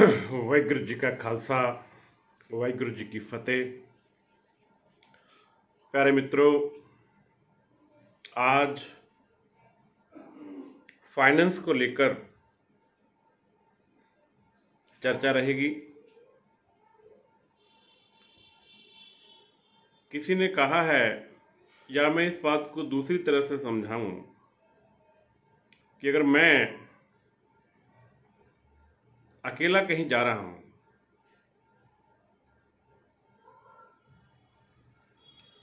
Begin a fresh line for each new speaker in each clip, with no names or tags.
वाहिगुरु जी का खालसा, वाहिगुरु जी की फतेह। प्यारे मित्रों, आज फाइनेंस को लेकर चर्चा रहेगी। किसी ने कहा है, या मैं इस बात को दूसरी तरह से समझाऊं, कि अगर मैं अकेला कहीं जा रहा हूं,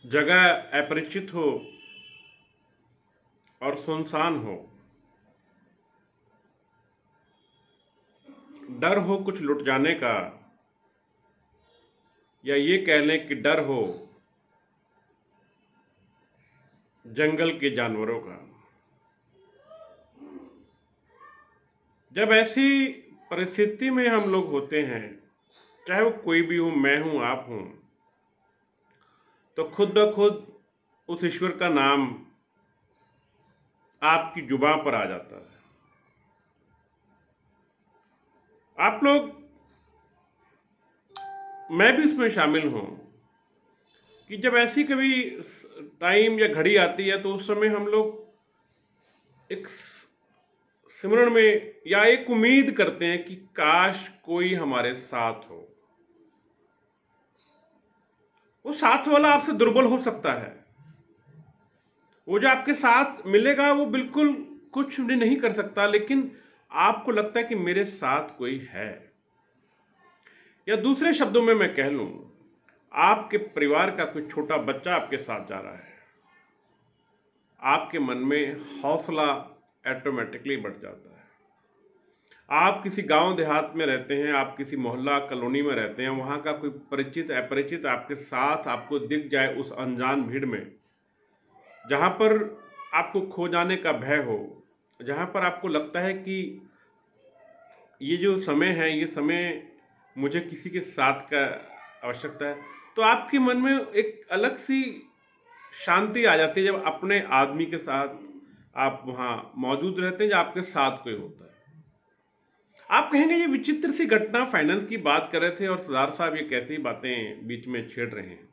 जगह अपरिचित हो और सुनसान हो, डर हो कुछ लुट जाने का, या ये कह लें कि डर हो जंगल के जानवरों का। जब ऐसी परिस्थिति में हम लोग होते हैं, चाहे वो कोई भी हो, मैं हूं, आप हूं, तो खुद ब खुद उस ईश्वर का नाम आपकी जुबान पर आ जाता है। आप लोग, मैं भी इसमें शामिल हूं, कि जब ऐसी कभी टाइम या घड़ी आती है तो उस समय हम लोग एक सिमरन में या एक उम्मीद करते हैं कि काश कोई हमारे साथ हो। वो साथ वाला आपसे दुर्बल हो सकता है, वो जो आपके साथ मिलेगा वो बिल्कुल कुछ भी नहीं कर सकता, लेकिन आपको लगता है कि मेरे साथ कोई है। या दूसरे शब्दों में मैं कह लूं, आपके परिवार का कोई छोटा बच्चा आपके साथ जा रहा है, आपके मन में हौसला ऑटोमेटिकली बढ़ जाता है। आप किसी गांव देहात में रहते हैं, आप किसी मोहल्ला कॉलोनी में रहते हैं, वहां का कोई परिचित अपरिचित आपके साथ आपको दिख जाए उस अनजान भीड़ में, जहां पर आपको खो जाने का भय हो, जहां पर आपको लगता है कि ये जो समय है, ये समय मुझे किसी के साथ का आवश्यकता है, तो आपके मन में एक अलग सी शांति आ जाती है जब अपने आदमी के साथ आप वहां मौजूद रहते हैं, जब आपके साथ कोई होता है। आप कहेंगे ये विचित्र सी घटना, फाइनेंस की बात कर रहे थे और सरदार साहब ये कैसी बातें बीच में छेड़ रहे हैं।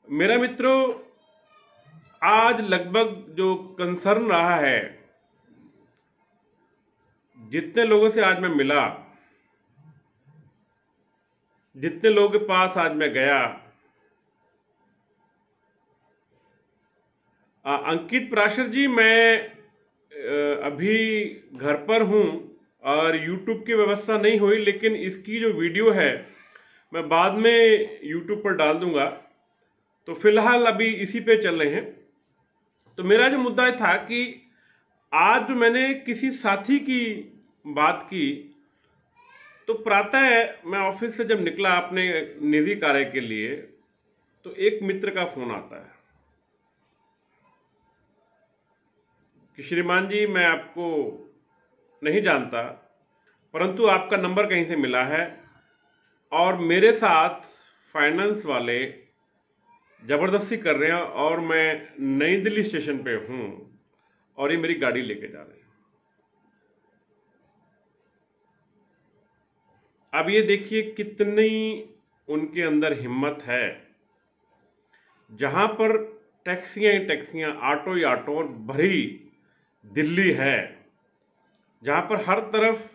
मेरा मित्रों, आज लगभग जो कंसर्न रहा है, जितने लोगों से आज मैं मिला, जितने लोगों के पास आज मैं गया, अंकित पराशर जी, मैं अभी घर पर हूं और YouTube की व्यवस्था नहीं हुई, लेकिन इसकी जो वीडियो है मैं बाद में YouTube पर डाल दूंगा। तो फिलहाल अभी इसी पे चल रहे हैं। तो मेरा जो मुद्दा था कि आज जो मैंने किसी साथी की बात की, तो प्रातः मैं ऑफिस से जब निकला अपने निजी कार्य के लिए, तो एक मित्र का फोन आता है कि श्रीमान जी, मैं आपको नहीं जानता, परंतु आपका नंबर कहीं से मिला है और मेरे साथ फाइनेंस वाले जबरदस्ती कर रहे हैं और मैं नई दिल्ली स्टेशन पे हूं और ये मेरी गाड़ी लेके जा रहे हैं। अब ये देखिए कितनी उनके अंदर हिम्मत है। जहां पर टैक्सियां ही टैक्सियां, ऑटो ही ऑटो और भरी दिल्ली है, जहां पर हर तरफ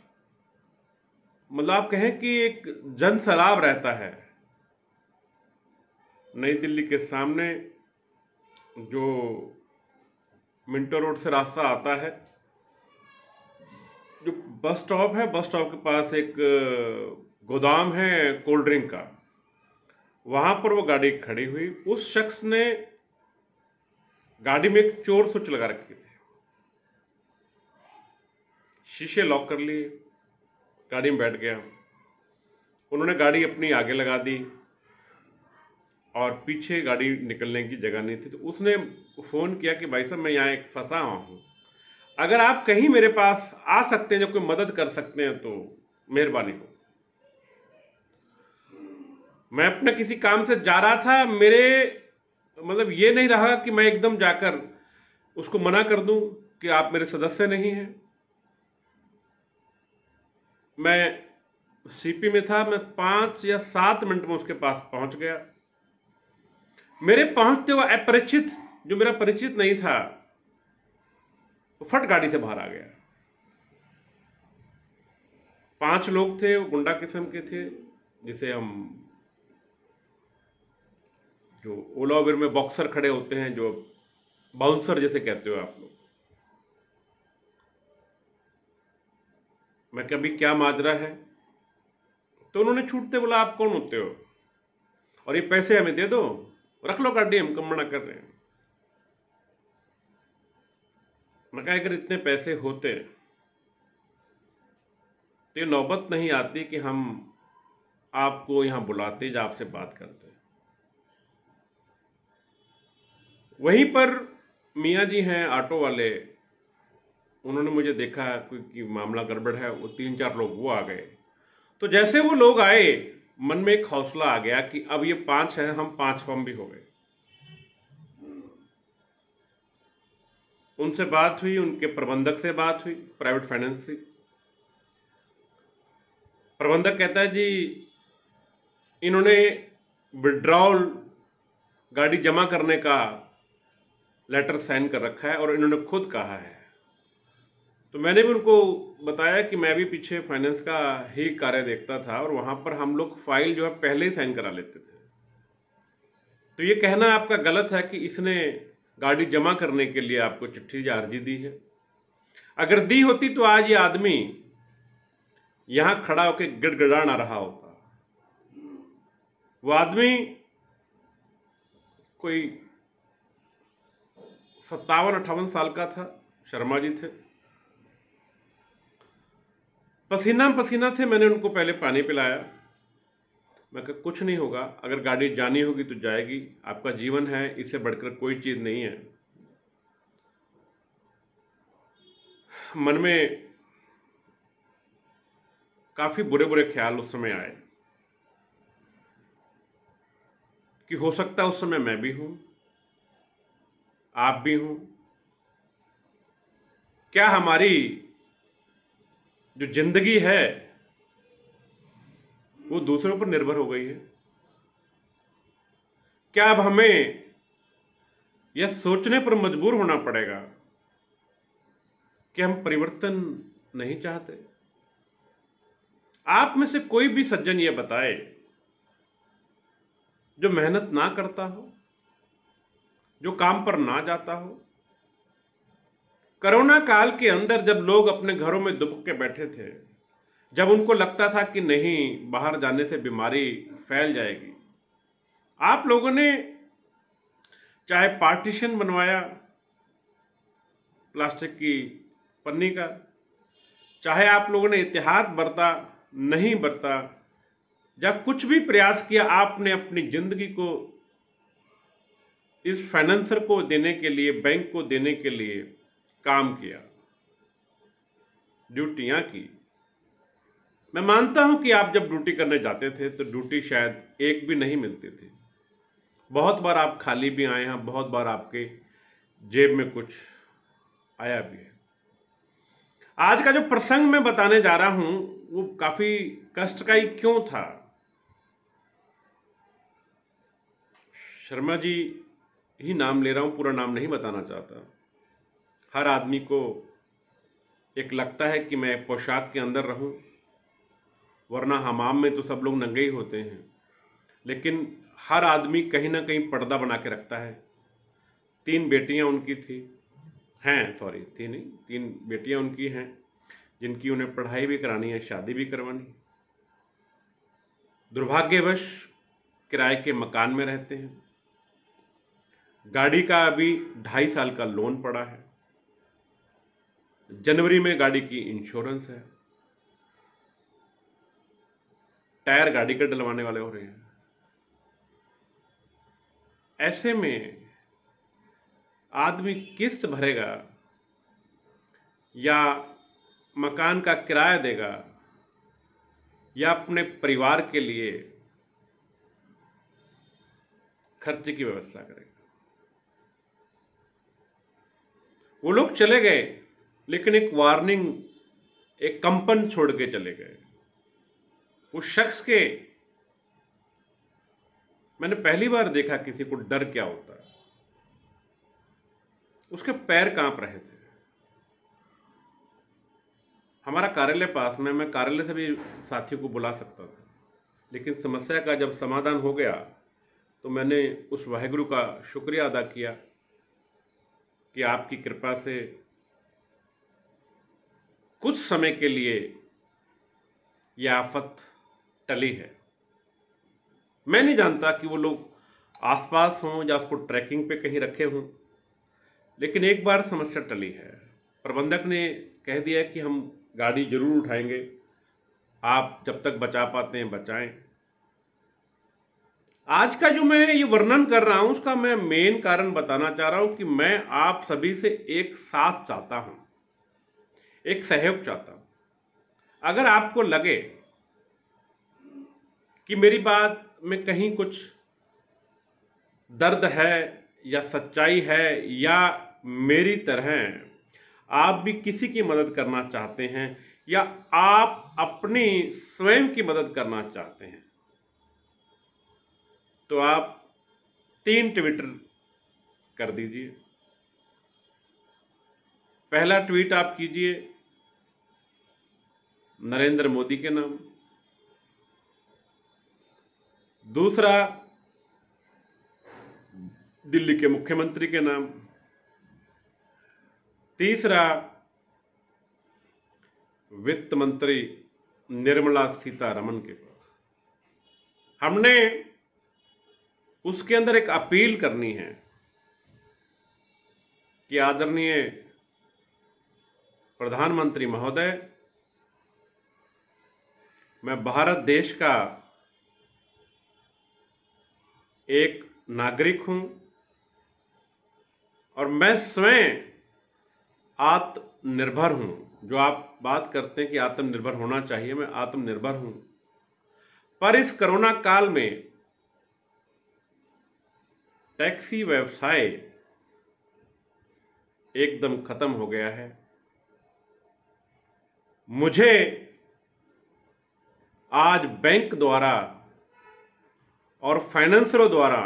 मतलब आप कहें कि एक जन सैलाब रहता है। नई दिल्ली के सामने जो मिंटो रोड से रास्ता आता है, जो बस स्टॉप है, बस स्टॉप के पास एक गोदाम है कोल्ड ड्रिंक का, वहां पर वो गाड़ी खड़ी हुई। उस शख्स ने गाड़ी में एक चोर स्विच लगा रखी थी, शीशे लॉक कर लिए, गाड़ी में बैठ गया। उन्होंने गाड़ी अपनी आगे लगा दी और पीछे गाड़ी निकलने की जगह नहीं थी। तो उसने फोन किया कि भाई साहब, मैं यहाँ एक फंसा हुआ हूं, अगर आप कहीं मेरे पास आ सकते हैं, जो कोई मदद कर सकते हैं तो मेहरबानी हो। मैं अपने किसी काम से जा रहा था, मेरे मतलब ये नहीं रहा कि मैं एकदम जाकर उसको मना कर दूं कि आप मेरे सदस्य नहीं हैं। मैं सीपी में था, मैं 5 या 7 मिनट में उसके पास पहुंच गया। मेरे पहुंचते हुए अपरिचित, जो मेरा परिचित नहीं था, वो फट गाड़ी से बाहर आ गया। 5 लोग थे, वो गुंडा किस्म के थे, जिसे हम जो ओला उबेर में बॉक्सर खड़े होते हैं, जो बाउंसर जैसे कहते हो आप लोग। मैं कभी क्या माजरा है, तो उन्होंने छूटते बोला आप कौन होते हो और ये पैसे हमें दे दो, रख लो गाड़ी, हम कम मना कर रहे हैं। मैं कहा अगर इतने पैसे होते तो ये नौबत नहीं आती कि हम आपको यहां बुलाते या आपसे बात करते। वहीं पर मियाँ जी हैं ऑटो वाले, उन्होंने मुझे देखा कि मामला गड़बड़ है, वो 3-4 लोग वो आ गए। तो जैसे वो लोग आए, मन में एक हौसला आ गया कि अब ये 5 हैं, हम 5 कम भी हो गए। उनसे बात हुई, उनके प्रबंधक से बात हुई, प्राइवेट फाइनेंस से। प्रबंधक कहता है जी इन्होंने विड्रॉल गाड़ी जमा करने का लेटर साइन कर रखा है और इन्होंने खुद कहा है। तो मैंने भी उनको बताया कि मैं भी पीछे फाइनेंस का ही कार्य देखता था और वहां पर हम लोग फाइल जो है पहले ही साइन करा लेते थे। तो ये कहना आपका गलत है कि इसने गाड़ी जमा करने के लिए आपको चिट्ठी या अर्जी दी है। अगर दी होती तो आज ये आदमी यहां खड़ा होकर गिड़गिड़ा ना रहा होता। वो आदमी कोई 57-58 साल का था, शर्मा जी थे, पसीना पसीना थे। मैंने उनको पहले पानी पिलाया। मैं कहा कुछ नहीं होगा, अगर गाड़ी जानी होगी तो जाएगी, आपका जीवन है, इससे बढ़कर कोई चीज नहीं है। मन में काफी बुरे बुरे ख्याल उस समय आए कि हो सकता है उस समय मैं भी हूं, आप भी हूं। क्या हमारी जो जिंदगी है वो दूसरों पर निर्भर हो गई है? क्या अब हमें यह सोचने पर मजबूर होना पड़ेगा कि हम परिवर्तन नहीं चाहते? आप में से कोई भी सज्जन यह बताए जो मेहनत ना करता हो, जो काम पर ना जाता हो। कोरोना काल के अंदर जब लोग अपने घरों में दुबक के बैठे थे, जब उनको लगता था कि नहीं बाहर जाने से बीमारी फैल जाएगी, आप लोगों ने चाहे पार्टीशन बनवाया प्लास्टिक की पन्नी का, चाहे आप लोगों ने एहतियात बरता नहीं बरता, जब कुछ भी प्रयास किया, आपने अपनी जिंदगी को इस फाइनेंसर को देने के लिए, बैंक को देने के लिए काम किया, ड्यूटियां की। मैं मानता हूं कि आप जब ड्यूटी करने जाते थे तो ड्यूटी शायद एक भी नहीं मिलती थी। बहुत बार आप खाली भी आए हैं, बहुत बार आपके जेब में कुछ आया भी है। आज का जो प्रसंग मैं बताने जा रहा हूं वो काफी कष्टदायी क्यों था। शर्मा जी ही नाम ले रहा हूं, पूरा नाम नहीं बताना चाहता। हर आदमी को एक लगता है कि मैं पोशाक के अंदर रहूं, वरना हमाम में तो सब लोग नंगे ही होते हैं। लेकिन हर आदमी कहीं ना कहीं पर्दा बना के रखता है। 3 बेटियां उनकी थी, हैं, सॉरी थी नहीं, 3 बेटियां उनकी हैं जिनकी उन्हें पढ़ाई भी करानी है, शादी भी करवानी। दुर्भाग्यवश किराए के मकान में रहते हैं। गाड़ी का अभी 2.5 साल का लोन पड़ा है। जनवरी में गाड़ी की इंश्योरेंस है। टायर गाड़ी के डलवाने वाले हो रहे हैं। ऐसे में आदमी किस्त भरेगा या मकान का किराया देगा या अपने परिवार के लिए खर्चे की व्यवस्था करेगा। वो लोग चले गए, लेकिन एक वार्निंग, एक कंपन छोड़ के चले गए। उस शख्स के, मैंने पहली बार देखा किसी को डर क्या होता है। उसके पैर कांप रहे थे। हमारा कार्यालय पास में, मैं कार्यालय से भी साथियों को बुला सकता था, लेकिन समस्या का जब समाधान हो गया तो मैंने उस वाहिगुरु का शुक्रिया अदा किया कि आपकी कृपा से कुछ समय के लिए यह आफत टली है। मैं नहीं जानता कि वो लोग आसपास हों या उसको ट्रैकिंग पे कहीं रखे हों, लेकिन एक बार समस्या टली है। प्रबंधक ने कह दिया कि हम गाड़ी जरूर उठाएंगे, आप जब तक बचा पाते हैं बचाएं। आज का जो मैं ये वर्णन कर रहा हूं उसका मैं मेन कारण बताना चाह रहा हूं कि मैं आप सभी से एक साथ चाहता हूं, एक सहयोग चाहता हूं। अगर आपको लगे कि मेरी बात में कहीं कुछ दर्द है या सच्चाई है, या मेरी तरह आप भी किसी की मदद करना चाहते हैं, या आप अपनी स्वयं की मदद करना चाहते हैं, तो आप 3 ट्वीट कर दीजिए। पहला ट्वीट आप कीजिए नरेंद्र मोदी के नाम, दूसरा दिल्ली के मुख्यमंत्री के नाम, तीसरा वित्त मंत्री निर्मला सीतारमण के पास। हमने उसके अंदर एक अपील करनी है कि आदरणीय प्रधानमंत्री महोदय, मैं भारत देश का एक नागरिक हूं और मैं स्वयं आत्मनिर्भर हूं। जो आप बात करते हैं कि आत्मनिर्भर होना चाहिए, मैं आत्मनिर्भर हूं, पर इस कोरोना काल में टैक्सी व्यवसाय एकदम खत्म हो गया है। मुझे आज बैंक द्वारा और फाइनेंसरों द्वारा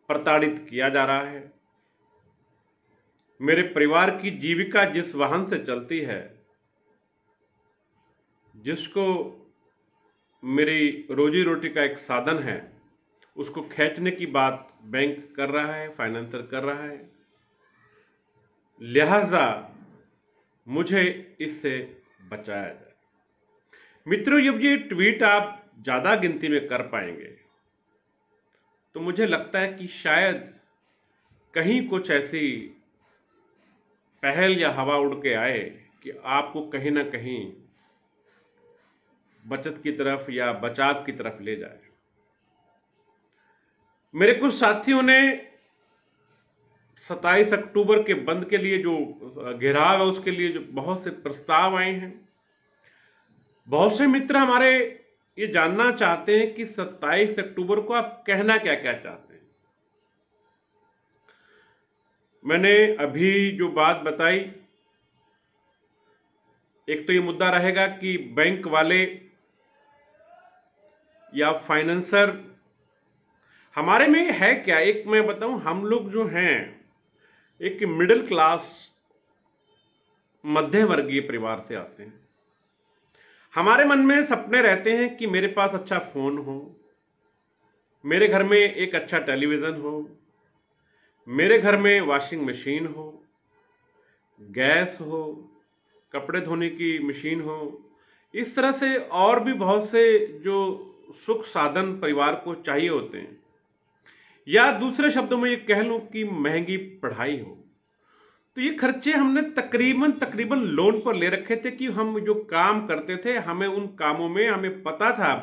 प्रताड़ित किया जा रहा है। मेरे परिवार की जीविका जिस वाहन से चलती है, जिसको मेरी रोजी रोटी का एक साधन है, उसको खींचने की बात बैंक कर रहा है, फाइनेंसर कर रहा है। लिहाजा मुझे इससे बचाया जाए। मित्रों, जब ये ट्वीट आप ज्यादा गिनती में कर पाएंगे तो मुझे लगता है कि शायद कहीं कुछ ऐसी पहल या हवा उड़ के आए कि आपको कहीं ना कहीं बचत की तरफ या बचाव की तरफ ले जाए। मेरे कुछ साथियों ने 27 अक्टूबर के बंद के लिए जो घेराव है उसके लिए जो बहुत से प्रस्ताव आए हैं, बहुत से मित्र हमारे ये जानना चाहते हैं कि 27 अक्टूबर को आप कहना क्या क्या चाहते हैं। मैंने अभी जो बात बताई, एक तो ये मुद्दा रहेगा कि बैंक वाले या फाइनेंसर, हमारे में है क्या, एक मैं बताऊं, हम लोग जो हैं एक मिडिल क्लास मध्य वर्गीय परिवार से आते हैं। हमारे मन में सपने रहते हैं कि मेरे पास अच्छा फोन हो, मेरे घर में एक अच्छा टेलीविजन हो, मेरे घर में वॉशिंग मशीन हो, गैस हो, कपड़े धोने की मशीन हो। इस तरह से और भी बहुत से जो सुख साधन परिवार को चाहिए होते हैं, या दूसरे शब्दों में ये कह लूं कि महंगी पढ़ाई हो। तो ये खर्चे हमने तकरीबन लोन पर ले रखे थे कि हम जो काम करते थे, हमें उन कामों में हमें पता था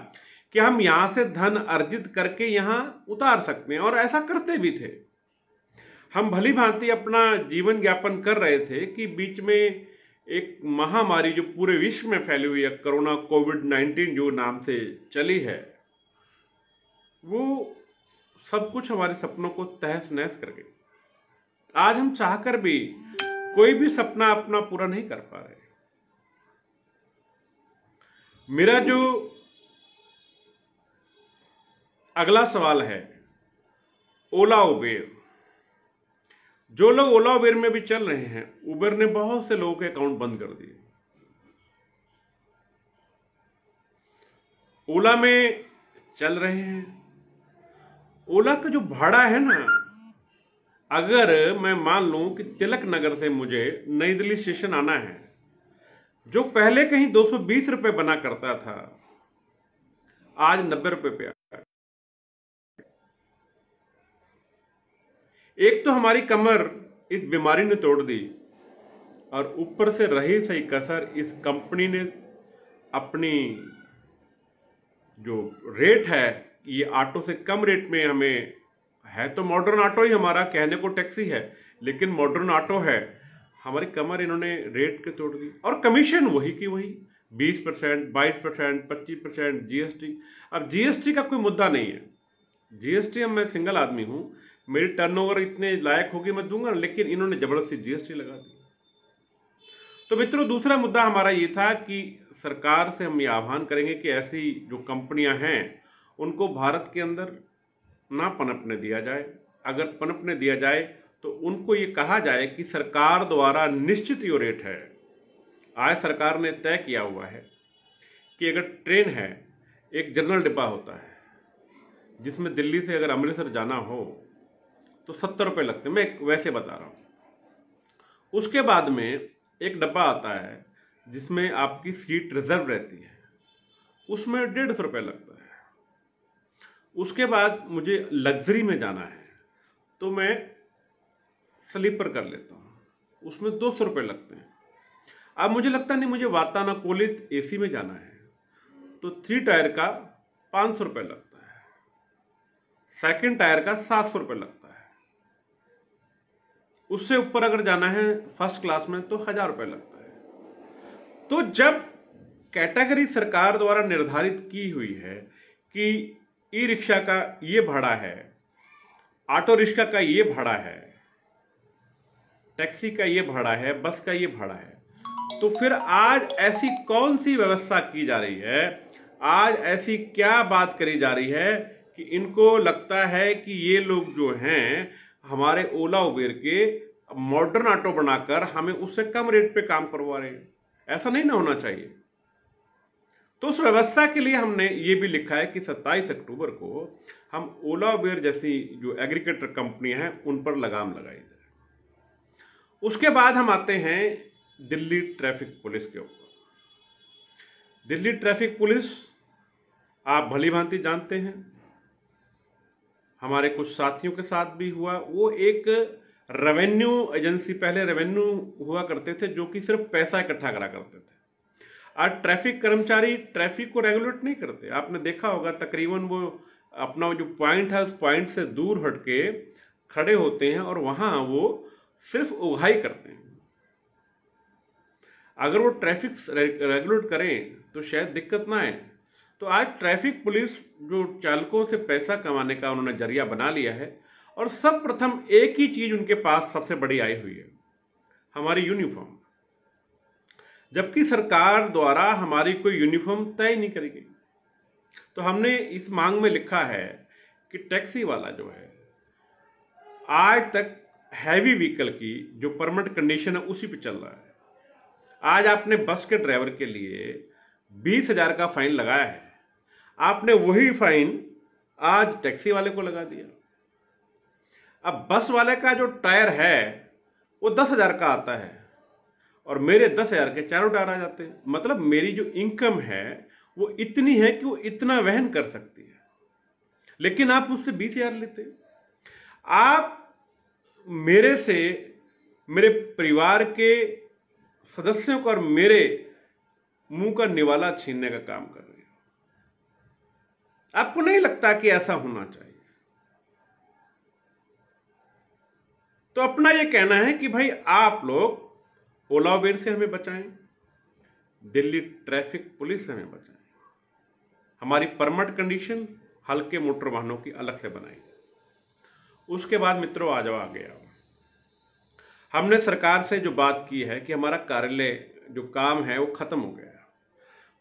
कि हम यहां से धन अर्जित करके यहां उतार सकते हैं, और ऐसा करते भी थे। हम भली भांति अपना जीवन यापन कर रहे थे कि बीच में एक महामारी जो पूरे विश्व में फैली हुई है, कोरोना कोविड-19 जो नाम से चली है, वो सब कुछ हमारे सपनों को तहस नहस कर गई। आज हम चाहकर भी कोई भी सपना अपना पूरा नहीं कर पा रहे। मेरा जो अगला सवाल है, ओला उबेर। जो लोग ओला उबेर में भी चल रहे हैं, उबेर ने बहुत से लोगों के अकाउंट बंद कर दिए। ओला में चल रहे हैं, ओला का जो भाड़ा है ना, अगर मैं मान लूं कि तिलक नगर से मुझे नई दिल्ली स्टेशन आना है, जो पहले कहीं 220 रुपए बना करता था, आज 90 रुपए पे आ गया। एक तो हमारी कमर इस बीमारी ने तोड़ दी, और ऊपर से रही सही कसर इस कंपनी ने अपनी जो रेट है, ये ऑटो से कम रेट में हमें है, तो मॉडर्न ऑटो ही हमारा, कहने को टैक्सी है लेकिन मॉडर्न ऑटो है, हमारी कमर इन्होंने रेट के तोड़ दी। और कमीशन वही की वही 20%, 22%, 25% जीएसटी। अब जीएसटी का कोई मुद्दा नहीं है, जीएसटी, अब मैं सिंगल आदमी हूं, मेरी टर्नओवर इतने लायक होगी मैं दूंगा, लेकिन इन्होंने जबरदस्ती जीएसटी लगा दी। तो मित्रों, दूसरा मुद्दा हमारा ये था कि सरकार से हम ये आह्वान करेंगे कि ऐसी जो कंपनियां हैं उनको भारत के अंदर ना पनपने दिया जाए। अगर पनपने दिया जाए तो उनको ये कहा जाए कि सरकार द्वारा निश्चित यो रेट है। आज सरकार ने तय किया हुआ है कि अगर ट्रेन है, एक जनरल डिब्बा होता है जिसमें दिल्ली से अगर अमृतसर जाना हो तो 70 रुपये लगते हैं, मैं वैसे बता रहा हूं। उसके बाद में एक डब्बा आता है जिसमें आपकी सीट रिजर्व रहती है, उसमें 150 रुपये लगता है। उसके बाद मुझे लग्जरी में जाना है तो मैं स्लीपर कर लेता हूँ, उसमें 200 रुपये लगते हैं। अब मुझे लगता नहीं, मुझे वातानुकूलित एसी में जाना है तो 3 टायर का 500 रुपये लगता है, सेकंड टायर का 700 रुपये लगता है, उससे ऊपर अगर जाना है फर्स्ट क्लास में तो 1000 रुपये लगता है। तो जब कैटेगरी सरकार द्वारा निर्धारित की हुई है कि ई रिक्शा का ये भाड़ा है, ऑटो रिक्शा का ये भाड़ा है, टैक्सी का ये भाड़ा है, बस का ये भाड़ा है, तो फिर आज ऐसी कौन सी व्यवस्था की जा रही है, आज ऐसी क्या बात करी जा रही है कि इनको लगता है कि ये लोग जो हैं हमारे ओला उबेर के मॉडर्न ऑटो बनाकर हमें उससे कम रेट पे काम करवा रहे हैं। ऐसा नहीं ना होना चाहिए। तो उस व्यवस्था के लिए हमने ये भी लिखा है कि 27 अक्टूबर को हम ओला उबेर जैसी जो एग्रीगेटर कंपनियां हैं उन पर लगाम लगाई जाए। उसके बाद हम आते हैं दिल्ली ट्रैफिक पुलिस के ऊपर। दिल्ली ट्रैफिक पुलिस आप भली भांति जानते हैं, हमारे कुछ साथियों के साथ भी हुआ। वो एक रेवेन्यू एजेंसी, पहले रेवेन्यू हुआ करते थे जो कि सिर्फ पैसा इकट्ठा करा करते थे। आज ट्रैफिक कर्मचारी ट्रैफिक को रेगुलेट नहीं करते। आपने देखा होगा तकरीबन वो अपना जो पॉइंट है उस पॉइंट से दूर हटके खड़े होते हैं और वहां वो सिर्फ उगाही करते हैं। अगर वो ट्रैफिक रेगुलेट करें तो शायद दिक्कत ना आए। तो आज ट्रैफिक पुलिस जो चालकों से पैसा कमाने का उन्होंने जरिया बना लिया है, और सब प्रथम एक ही चीज उनके पास सबसे बड़ी आई हुई है, हमारी यूनिफॉर्म। जबकि सरकार द्वारा हमारी कोई यूनिफॉर्म तय नहीं करी गई। तो हमने इस मांग में लिखा है कि टैक्सी वाला जो है, आज तक हैवी व्हीकल की जो परमिट कंडीशन है उसी पे चल रहा है। आज आपने बस के ड्राइवर के लिए 20,000 का फाइन लगाया है, आपने वही फाइन आज टैक्सी वाले को लगा दिया। अब बस वाले का जो टायर है वो 10,000 का आता है और मेरे 10,000 के चारों टायर आ जाते हैं। मतलब मेरी जो इनकम है वो इतनी है कि वो इतना वहन कर सकती है, लेकिन आप मुझसे 20,000 लेते हैं। आप मेरे से, मेरे परिवार के सदस्यों को और मेरे मुंह का निवाला छीनने का काम कर रहे हैं। आपको नहीं लगता कि ऐसा होना चाहिए? तो अपना यह कहना है कि भाई आप लोग ओला उबेर से हमें बचाएं, दिल्ली ट्रैफिक पुलिस से हमें बचाएं, हमारी परमिट कंडीशन हल्के मोटर वाहनों की अलग से बनाई। उसके बाद मित्रों आ गया हमने सरकार से जो बात की है कि हमारा कार्यालय जो काम है वो खत्म हो गया।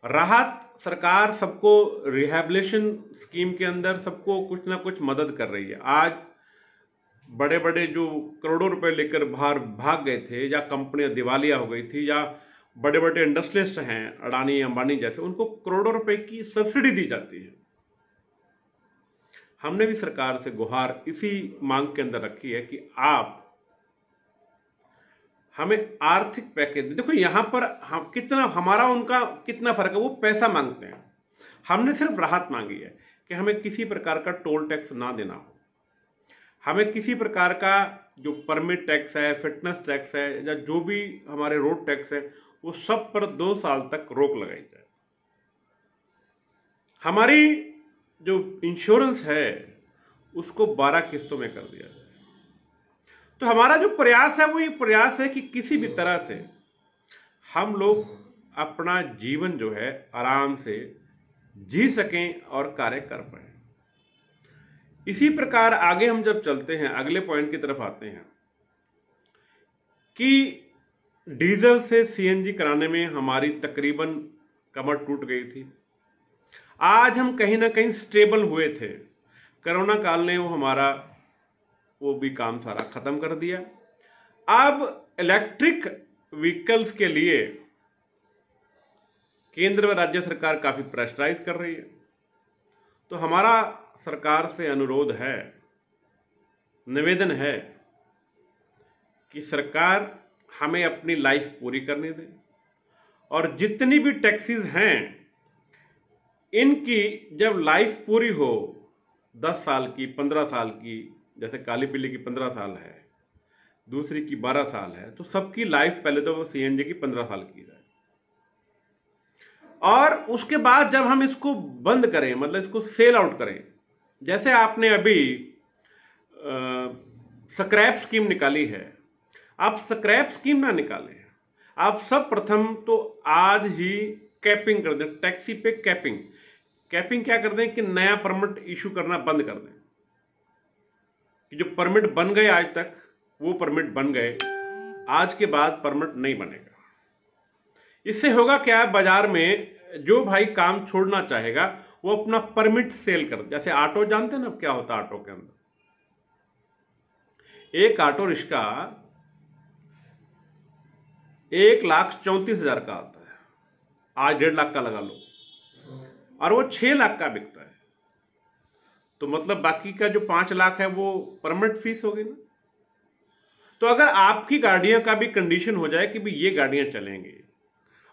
राहत सरकार सबको रिहैबिलिटेशन स्कीम के अंदर सबको कुछ ना कुछ मदद कर रही है। आज बड़े बड़े जो करोड़ों रुपए लेकर बाहर भाग गए थे, या कंपनियां दिवालिया हो गई थी, या बड़े बड़े इंडस्ट्रियलिस्ट हैं अडानी अंबानी जैसे, उनको करोड़ों रुपए की सब्सिडी दी जाती है। हमने भी सरकार से गुहार इसी मांग के अंदर रखी है कि आप हमें आर्थिक पैकेज, देखो यहां पर हम कितना, हमारा उनका कितना फर्क है, वो पैसा मांगते हैं, हमने सिर्फ राहत मांगी है कि हमें किसी प्रकार का टोल टैक्स ना देना हो, हमें किसी प्रकार का जो परमिट टैक्स है, फिटनेस टैक्स है, या जो भी हमारे रोड टैक्स है, वो सब पर 2 साल तक रोक लगाई जाए। हमारी जो इंश्योरेंस है उसको 12 किस्तों में कर दिया जाए। तो हमारा जो प्रयास है वो ये प्रयास है कि किसी भी तरह से हम लोग अपना जीवन जो है आराम से जी सकें और कार्य कर पाए। इसी प्रकार आगे हम जब चलते हैं, अगले पॉइंट की तरफ आते हैं कि डीजल से सीएनजी कराने में हमारी तकरीबन कमर टूट गई थी। आज हम कहीं ना कहीं स्टेबल हुए थे। कोरोना काल ने वो भी काम सारा खत्म कर दिया। अब इलेक्ट्रिक व्हीकल्स के लिए केंद्र व राज्य सरकार काफी प्रेशराइज कर रही है। तो हमारा सरकार से अनुरोध है, निवेदन है कि सरकार हमें अपनी लाइफ पूरी करने दे, और जितनी भी टैक्सीज हैं इनकी जब लाइफ पूरी हो, 10 साल की, 15 साल की, जैसे काली पीली की 15 साल है, दूसरी की 12 साल है, तो सबकी लाइफ पहले तो वो सीएनजी की 15 साल की जाए, और उसके बाद जब हम इसको बंद करें, मतलब इसको सेल आउट करें, जैसे आपने अभी स्क्रैप स्कीम निकाली है, आप स्क्रैप स्कीम ना निकालें, आप सब प्रथम तो आज ही कैपिंग कर दें, टैक्सी पे कैपिंग क्या कर दें कि नया परमिट इशू करना बंद कर दें, कि जो परमिट बन गए आज तक वो परमिट बन गए, आज के बाद परमिट नहीं बनेगा। इससे होगा क्या, बाजार में जो भाई काम छोड़ना चाहेगा वो अपना परमिट सेल कर, जैसे ऑटो जानते हैं ना क्या होता है ऑटो के अंदर, एक ऑटो रिक्शा 1,34,000 का आता है, आज 1.5 लाख का लगा लो, और वो 6 लाख का बिकता है। तो मतलब बाकी का जो 5 लाख है वो परमिट फीस होगी ना। तो अगर आपकी गाड़ियों का भी कंडीशन हो जाए कि भी ये गाड़ियां चलेंगी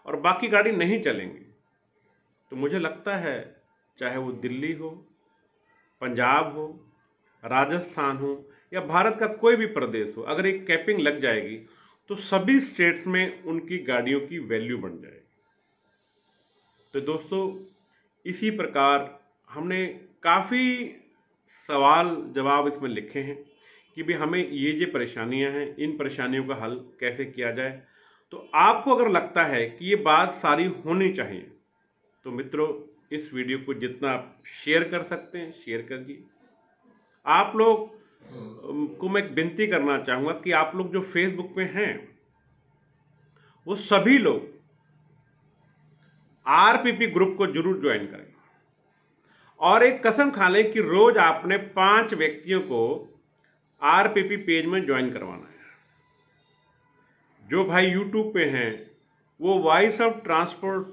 और बाकी गाड़ी नहीं चलेंगी, तो मुझे लगता है चाहे वो दिल्ली हो, पंजाब हो, राजस्थान हो, या भारत का कोई भी प्रदेश हो, अगर एक कैपिंग लग जाएगी तो सभी स्टेट्स में उनकी गाड़ियों की वैल्यू बढ़ जाएगी। तो दोस्तों, इसी प्रकार हमने काफ़ी सवाल जवाब इसमें लिखे हैं कि भी हमें ये परेशानियां हैं, इन परेशानियों का हल कैसे किया जाए। तो आपको अगर लगता है कि ये बात सारी होनी चाहिए, तो मित्रों इस वीडियो को जितना आप शेयर कर सकते हैं शेयर करिए। आप लोग को मैं विनती करना चाहूँगा कि आप लोग जो फेसबुक पे हैं वो सभी लोग आरपीपी ग्रुप को जरूर ज्वाइन करें, और एक कसम खा लें कि रोज आपने 5 व्यक्तियों को आरपीपी पेज में ज्वाइन करवाना है। जो भाई यूट्यूब पे हैं वो वॉइस ऑफ ट्रांसपोर्ट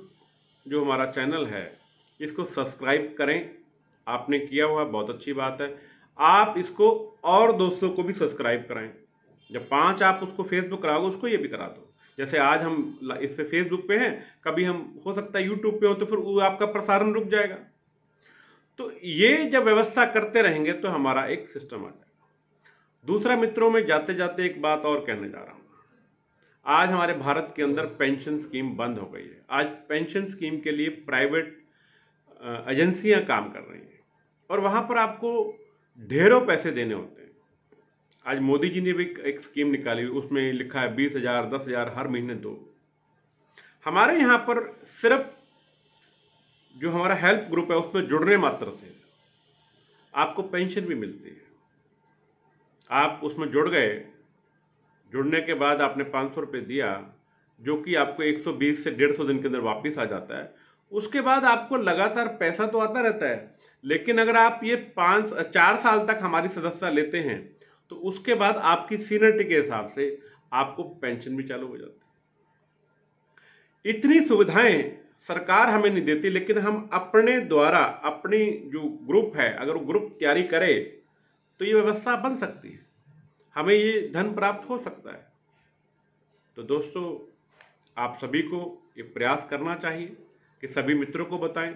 जो हमारा चैनल है इसको सब्सक्राइब करें। आपने किया हुआ बहुत अच्छी बात है, आप इसको और दोस्तों को भी सब्सक्राइब कराएं। जब 5 आप उसको फेसबुक कराओगे उसको ये भी करा दो। जैसे आज हम इस पे फेसबुक पे हैं, कभी हम हो सकता है यूट्यूब पे हो, तो फिर वो आपका प्रसारण रुक जाएगा। तो ये जब व्यवस्था करते रहेंगे तो हमारा एक सिस्टम आ जाएगा। दूसरा मित्रों, में जाते जाते एक बात और कहने जा रहा हूँ। आज हमारे भारत के अंदर पेंशन स्कीम बंद हो गई है। आज पेंशन स्कीम के लिए प्राइवेट एजेंसियां काम कर रही हैं, और वहां पर आपको ढेरों पैसे देने होते हैं। आज मोदी जी ने भी एक स्कीम निकाली, उसमें लिखा है 20,000 10,000 हर महीने दो। हमारे यहाँ पर सिर्फ जो हमारा हेल्प ग्रुप है उसमें जुड़ने मात्र से आपको पेंशन भी मिलती है। आप उसमें जुड़ गए, जुड़ने के बाद आपने 500 रुपये दिया, जो कि आपको 120 से 150 दिन के अंदर वापस आ जाता है। उसके बाद आपको लगातार पैसा तो आता रहता है, लेकिन अगर आप ये 4 साल तक हमारी सदस्यता लेते हैं तो उसके बाद आपकी सीनियरिटी के हिसाब से आपको पेंशन भी चालू हो जाती है। इतनी सुविधाएं सरकार हमें नहीं देती, लेकिन हम अपने द्वारा अपनी जो ग्रुप है, अगर वो ग्रुप तैयारी करे तो ये व्यवस्था बन सकती है, हमें ये धन प्राप्त हो सकता है। तो दोस्तों, आप सभी को ये प्रयास करना चाहिए कि सभी मित्रों को बताएं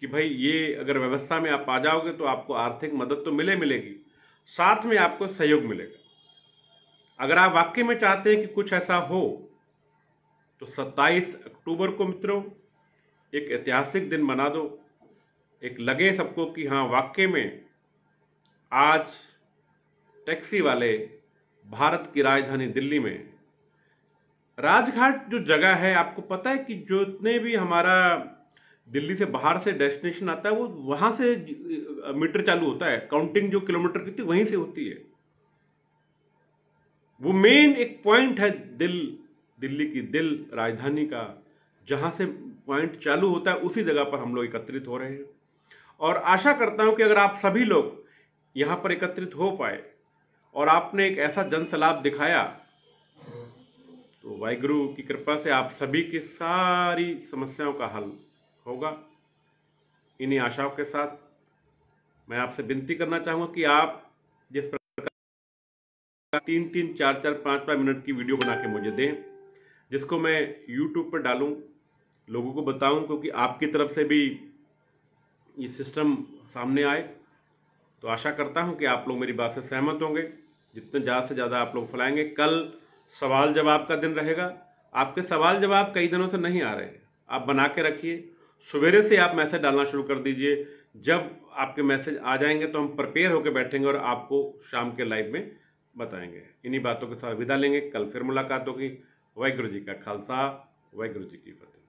कि भाई ये अगर व्यवस्था में आप आ जाओगे तो आपको आर्थिक मदद तो मिलेगी, साथ में आपको सहयोग मिलेगा। अगर आप वाकई में चाहते हैं कि कुछ ऐसा हो तो 27 अक्टूबर को मित्रों एक ऐतिहासिक दिन बना दो। एक लगे सबको कि हाँ, वाकई में आज टैक्सी वाले भारत की राजधानी दिल्ली में राजघाट जो जगह है, आपको पता है कि जो इतने भी हमारा दिल्ली से बाहर से डेस्टिनेशन आता है वो वहां से मीटर चालू होता है, काउंटिंग जो किलोमीटर की थी वहीं से होती है। वो मेन एक पॉइंट है दिल्ली की दिल राजधानी का, जहां से पॉइंट चालू होता है उसी जगह पर हम लोग एकत्रित हो रहे हैं। और आशा करता हूं कि अगर आप सभी लोग यहां पर एकत्रित हो पाए और आपने एक ऐसा जनसलाप दिखाया तो वाहिगुरु की कृपा से आप सभी की सारी समस्याओं का हल होगा। इन्हीं आशाओं के साथ मैं आपसे विनती करना चाहूंगा कि आप जिस प्रकार 3-3, 4-4, 5-5 मिनट की वीडियो बना के मुझे दें, जिसको मैं YouTube पर डालूं, लोगों को बताऊं, क्योंकि आपकी तरफ से भी ये सिस्टम सामने आए। तो आशा करता हूं कि आप लोग मेरी बात से सहमत होंगे। जितने ज़्यादा से ज़्यादा आप लोग फैलाएंगे। कल सवाल जवाब का दिन रहेगा। आपके सवाल जवाब कई दिनों से नहीं आ रहे, आप बना के रखिए। सवेरे से आप मैसेज डालना शुरू कर दीजिए। जब आपके मैसेज आ जाएंगे तो हम प्रिपेयर होकर बैठेंगे और आपको शाम के लाइव में बताएंगे। इन्हीं बातों के साथ विदा लेंगे। कल फिर मुलाकात होगी। वाहिगुरु जी का खालसा, वाहिगुरु जी की फतेह।